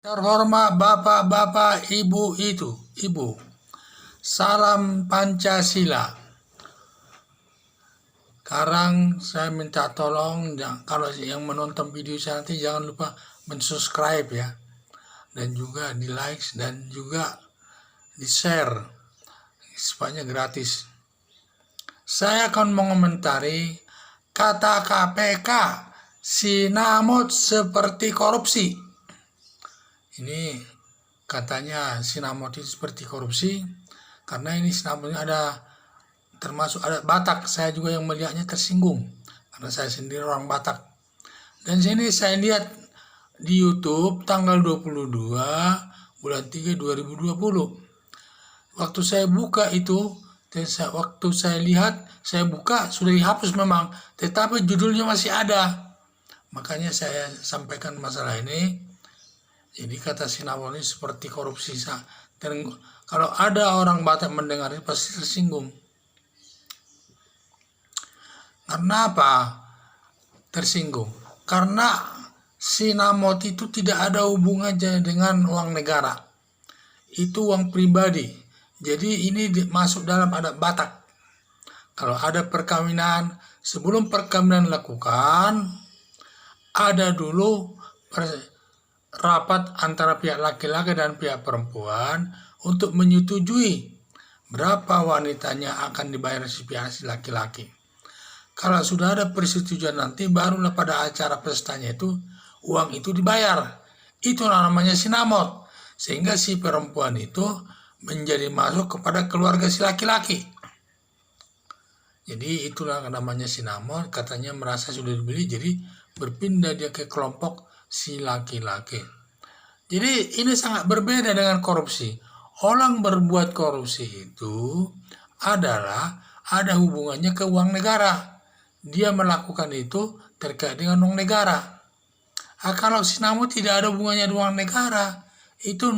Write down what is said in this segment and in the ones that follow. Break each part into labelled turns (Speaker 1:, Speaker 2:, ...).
Speaker 1: Terhormat bapak-bapak, ibu, salam Pancasila. Sekarang saya minta tolong, kalau yang menonton video saya nanti jangan lupa mensubscribe ya, dan juga di like dan juga di share, supaya gratis. Saya akan mengomentari kata KPK, sinamot seperti korupsi. Ini katanya sinamot itu seperti korupsi karena ini sinamotnya termasuk ada Batak. Saya juga yang melihatnya tersinggung karena saya sendiri orang Batak. Dan sini saya lihat di YouTube tanggal 22 bulan 3 2020. Waktu saya buka itu, waktu saya lihat, saya buka sudah dihapus memang, tetapi judulnya masih ada. Makanya saya sampaikan masalah ini. Jadi kata sinamot ini seperti korupsi. Dan kalau ada orang Batak mendengar ini pasti tersinggung. Karena apa? Tersinggung. Karena sinamot itu tidak ada hubungannya dengan uang negara. Itu uang pribadi. Jadi ini masuk dalam adat Batak. Kalau ada perkawinan, sebelum perkawinan dilakukan, ada dulu rapat antara pihak laki-laki dan pihak perempuan untuk menyetujui berapa wanitanya akan dibayar si pihak si laki-laki. Kalau sudah ada persetujuan nanti, barulah pada acara pestanya itu uang itu dibayar. Itu namanya sinamot. Sehingga si perempuan itu menjadi masuk kepada keluarga si laki-laki. Jadi itulah namanya sinamot. Katanya merasa sudah dibeli, jadi berpindah dia ke kelompok si laki-laki. Jadi ini sangat berbeda dengan korupsi. Orang berbuat korupsi itu adalah ada hubungannya ke uang negara. Dia melakukan itu terkait dengan uang negara. Kalau sinamot tidak ada hubungannya dengan uang negara, itu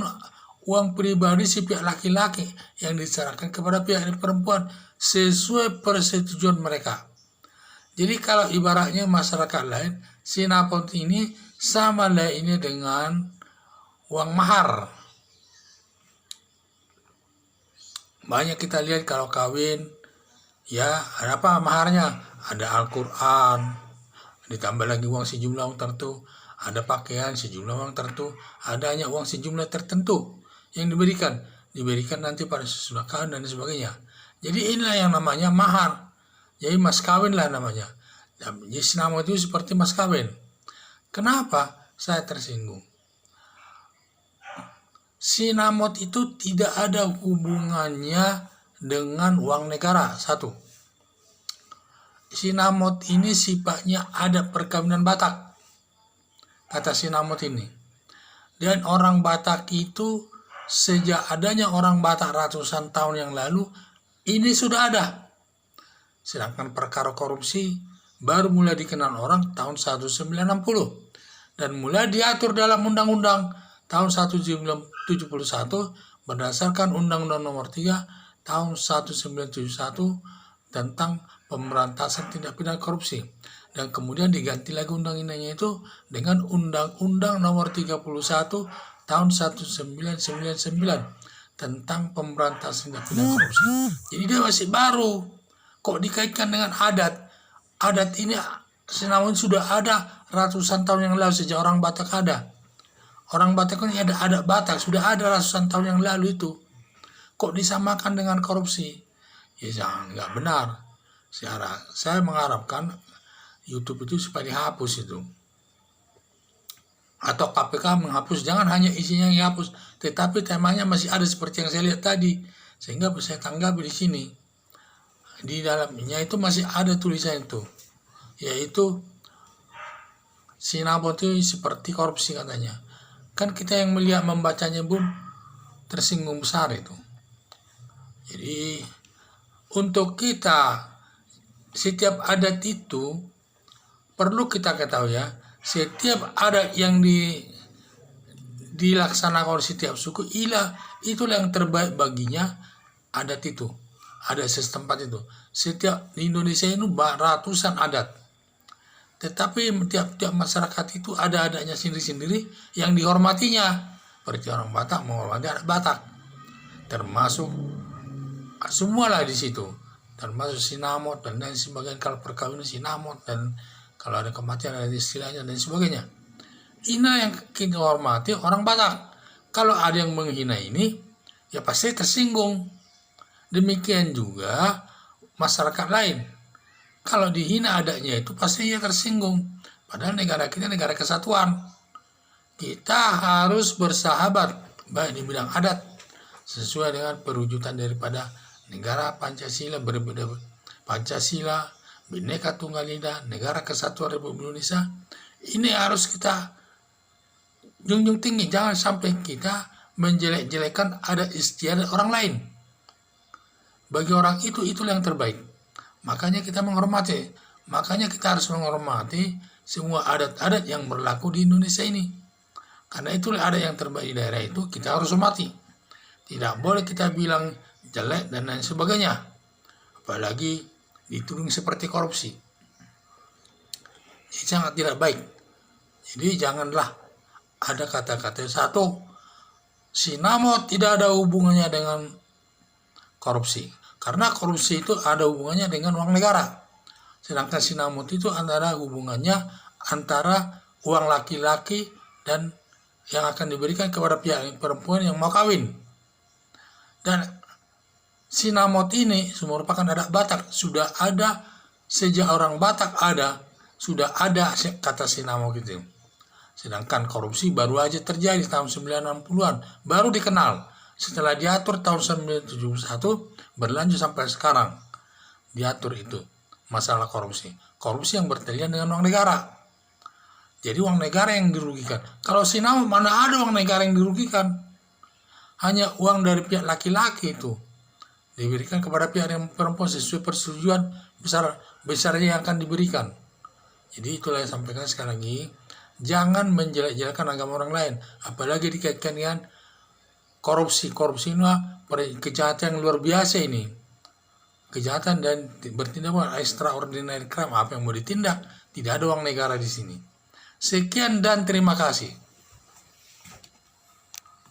Speaker 1: uang pribadi si pihak laki-laki yang diserahkan kepada pihak perempuan sesuai persetujuan mereka. Jadi kalau ibaratnya masyarakat lain, sinamot ini sama lah ini dengan uang mahar. Banyak kita lihat kalau kawin, ya ada apa maharnya? Ada Al-Quran, ditambah lagi uang sejumlah uang tertentu, ada pakaian sejumlah uang tertentu, adanya uang sejumlah tertentu yang diberikan nanti pada sesudah kawin dan sebagainya. Jadi inilah yang namanya mahar. Jadi mas kawin lah namanya. Jadi sinamot itu seperti mas kawin. Kenapa saya tersinggung? Sinamot itu tidak ada hubungannya dengan uang negara. Satu, sinamot ini sifatnya ada perkawinan Batak. Kata sinamot ini. Dan orang Batak itu sejak adanya orang Batak ratusan tahun yang lalu, ini sudah ada. Sedangkan perkara korupsi baru mulai dikenal orang tahun 1960 dan mulai diatur dalam undang-undang tahun 1971 berdasarkan Undang-Undang Nomor 3 tahun 1971 tentang pemberantasan tindak pidana korupsi, dan kemudian diganti lagi undang-undangnya itu dengan Undang-Undang Nomor 31 tahun 1999 tentang pemberantasan tindak pidana korupsi. Jadi dia masih baru. Kok dikaitkan dengan adat? Adat ini sinamot sudah ada ratusan tahun yang lalu, sejak orang Batak ada. Orang Batak ini ada adat Batak, sudah ada ratusan tahun yang lalu itu. Kok disamakan dengan korupsi? Ya jangan, nggak benar. Saya mengharapkan YouTube itu supaya dihapus itu. Atau KPK menghapus, jangan hanya isinya yang dihapus, tetapi temanya masih ada seperti yang saya lihat tadi. Sehingga saya tanggapi di sini. Di dalamnya itu masih ada tulisan itu, yaitu sinamot itu seperti korupsi katanya. Kan kita yang melihat membacanya tersinggung besar itu. Jadi untuk kita, setiap adat itu perlu kita ketahui ya, setiap adat yang dilaksanakan oleh setiap suku, itulah yang terbaik baginya adat itu. Ada setempat itu. Setiap di Indonesia ini ratusan adat. Tetapi tiap-tiap masyarakat itu ada adanya sendiri-sendiri yang dihormatinya. seperti orang Batak menghormati adat Batak, termasuk semualah di situ, termasuk sinamot dan lain sebagainya. Kalau perkawinan sinamot, dan kalau ada kematian ada istilahnya dan sebagainya. Ini yang kita hormati orang Batak. Kalau ada yang menghina ini, ya pasti tersinggung. Demikian juga masyarakat lain. Kalau dihina adatnya itu pasti ia tersinggung. Padahal negara kita negara kesatuan. Kita harus bersahabat baik di bidang adat sesuai dengan perwujudan daripada negara Pancasila, Pancasila, Bhinneka Tunggal Ika, Negara Kesatuan Republik Indonesia. Ini harus kita junjung tinggi. Jangan sampai kita menjelek-jelekan adat istiadat orang lain. Bagi orang itu, itulah yang terbaik. Makanya kita menghormati. Makanya kita harus menghormati semua adat-adat yang berlaku di Indonesia ini. Karena itulah adat yang terbaik di daerah itu, kita harus hormati. Tidak boleh kita bilang jelek dan lain sebagainya. Apalagi dituding seperti korupsi. Ini sangat tidak baik. Jadi janganlah ada kata-kata satu, sinamot tidak ada hubungannya dengan korupsi. Karena korupsi itu ada hubungannya dengan uang negara. Sedangkan sinamot itu antara hubungannya antara uang laki-laki dan yang akan diberikan kepada pihak perempuan yang mau kawin. Dan sinamot ini merupakan adat Batak. Sudah ada sejak orang Batak sudah ada kata sinamot itu. Sedangkan korupsi baru aja terjadi tahun 1960-an, baru dikenal. Setelah diatur tahun 1971, berlanjut sampai sekarang. Diatur itu masalah korupsi. Korupsi yang berkaitan dengan uang negara. Jadi uang negara yang dirugikan. Kalau sinamot mana ada uang negara yang dirugikan? Hanya uang dari pihak laki-laki itu diberikan kepada pihak yang perempuan sesuai persetujuan besarnya yang akan diberikan. Jadi itulah yang sampaikan sekali lagi. Jangan menjelek-jelekan agama orang lain, apalagi dikaitkan dengan korupsi. Korupsi ini kejahatan yang luar biasa ini. Kejahatan dan bertindak extraordinary crime. Apa yang mau ditindak? Tidak ada uang negara di sini. Sekian dan terima kasih.